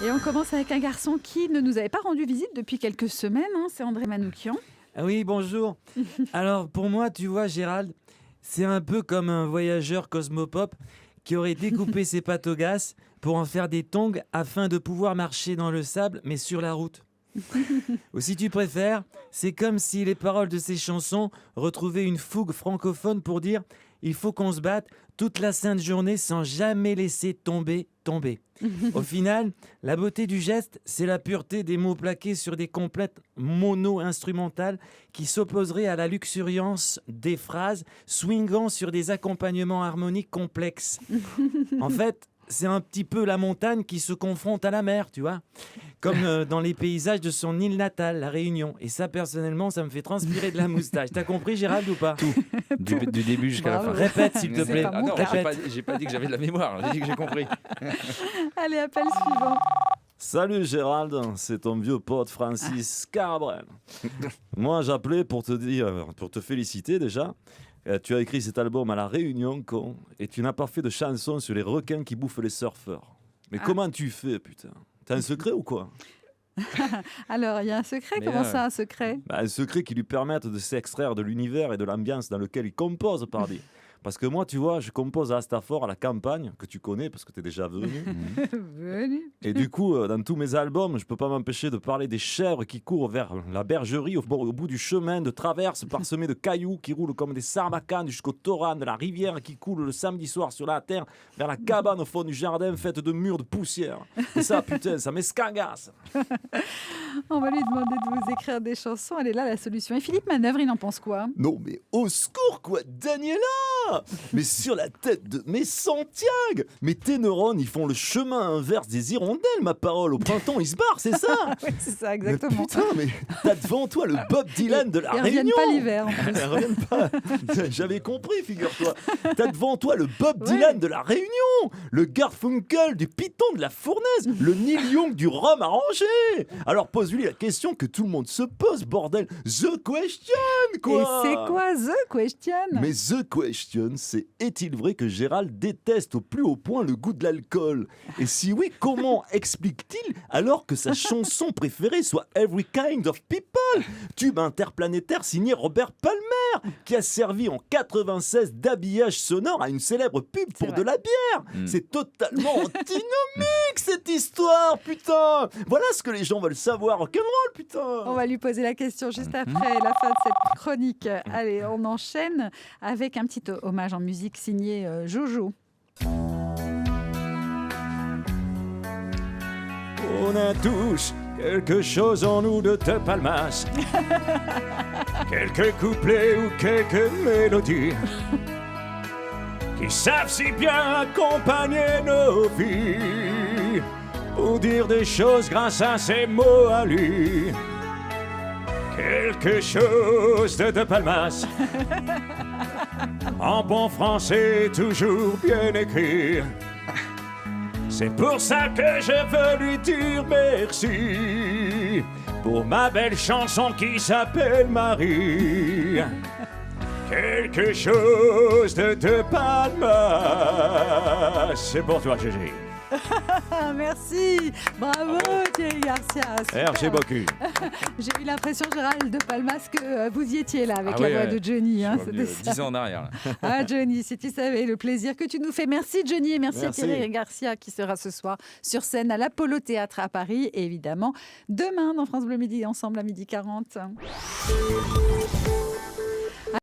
Et on commence avec un garçon qui ne nous avait pas rendu visite depuis quelques semaines, c'est André Manoukian. Ah oui, bonjour. Alors, pour moi, tu vois, Gérald, c'est un peu comme un voyageur cosmopop qui aurait découpé ses pattes au gaz pour en faire des tongs afin de pouvoir marcher dans le sable, mais sur la route. Ou si tu préfères, c'est comme si les paroles de ces chansons retrouvaient une fougue francophone pour dire « il faut qu'on se batte toute la sainte journée sans jamais laisser tomber. » Au final, la beauté du geste, c'est la pureté des mots plaqués sur des complètes mono-instrumentales qui s'opposeraient à la luxuriance des phrases swingant sur des accompagnements harmoniques complexes. En fait, c'est un petit peu la montagne qui se confronte à la mer, tu vois, comme dans les paysages de son île natale, La Réunion. Et ça, personnellement, ça me fait transpirer de la moustache. T'as compris, Gérald, ou pas? Tout, du début jusqu'à la fin. Répète, s'il te plaît. Ah non, Répète. j'ai pas dit que j'avais de la mémoire, j'ai dit que j'ai compris. Allez, appel suivant. Salut Gérald, c'est ton vieux pote Francis Cabrel. Moi j'appelais pour te dire, pour te féliciter déjà. Tu as écrit cet album à La Réunion, con, et tu n'as pas fait de chanson sur les requins qui bouffent les surfeurs. Mais comment tu fais, putain? T'as un secret ou quoi? Alors, il y a un secret. Mais Comment ça, un secret? Un secret qui lui permette de s'extraire de l'univers et de l'ambiance dans lequel il compose, pardi. Parce que moi, tu vois, je compose à Astafort, à la campagne, que tu connais parce que tu es déjà venu. Venu. Et du coup, dans tous mes albums, je peux pas m'empêcher de parler des chèvres qui courent vers la bergerie au bout du chemin de traverse parsemé de cailloux qui roulent comme des sarbacanes jusqu'au torrent de la rivière qui coule le samedi soir sur la terre vers la cabane au fond du jardin faite de murs de poussière. Et ça, putain, ça m'escagasse. On va lui demander de vous écrire des chansons. Elle est là, la solution. Et Philippe Manœuvre, il en pense quoi? Non mais au secours quoi, Daniela! Mais sur la tête de mes Santiago! Mais tes neurones, ils font le chemin inverse des hirondelles, ma parole. Au printemps, ils se barrent, c'est ça? Oui, c'est ça, exactement. Mais putain, mais t'as devant toi le Bob Dylan de la Ils Réunion! reviennent pas l'hiver, en plus. Ils reviennent pas. J'avais compris, figure-toi. T'as devant toi le Bob Dylan de la Réunion, le Garfunkel du Python de la Fournaise, le Neil Young du rhum arrangé. Alors pose-lui la question que tout le monde se pose, bordel. The question, quoi! Et c'est quoi The Question? Mais The Question, c'est est-il vrai que Gérald déteste au plus haut point le goût de l'alcool? Et si oui, comment explique-t-il alors que sa chanson préférée soit Every Kind of People, tube interplanétaire signé Robert Palmer, qui a servi en 96 d'habillage sonore à une célèbre pub pour de la bière? C'est totalement antinomique cette histoire, putain! Voilà ce que les gens veulent savoir, rock'n'roll, putain! On va lui poser la question juste après la fin de cette chronique. Allez, on enchaîne avec un petit hommage en musique signé Jojo. On a tous quelque chose en nous de te palmas. Quelques couplets ou quelques mélodies qui savent si bien accompagner nos vies pour dire des choses grâce à ces mots à lui. Quelque chose de te palmas. En bon français, toujours bien écrit. C'est pour ça que je veux lui dire merci pour ma belle chanson qui s'appelle Marie. Quelque chose de te palmas. C'est pour toi, Gégé. Merci, bravo Thierry Garcia. Merci beaucoup. J'ai eu l'impression, Gérald de Palmas, que vous y étiez là avec Ah la ouais, voix ouais. de Johnny. Hein, Je suis 10 ans en arrière. Là. Ah Johnny, si tu savais le plaisir que tu nous fais. Merci Johnny et merci à Thierry Garcia qui sera ce soir sur scène à l'Apollo Théâtre à Paris et évidemment demain dans France Bleu Midi ensemble à 12h40.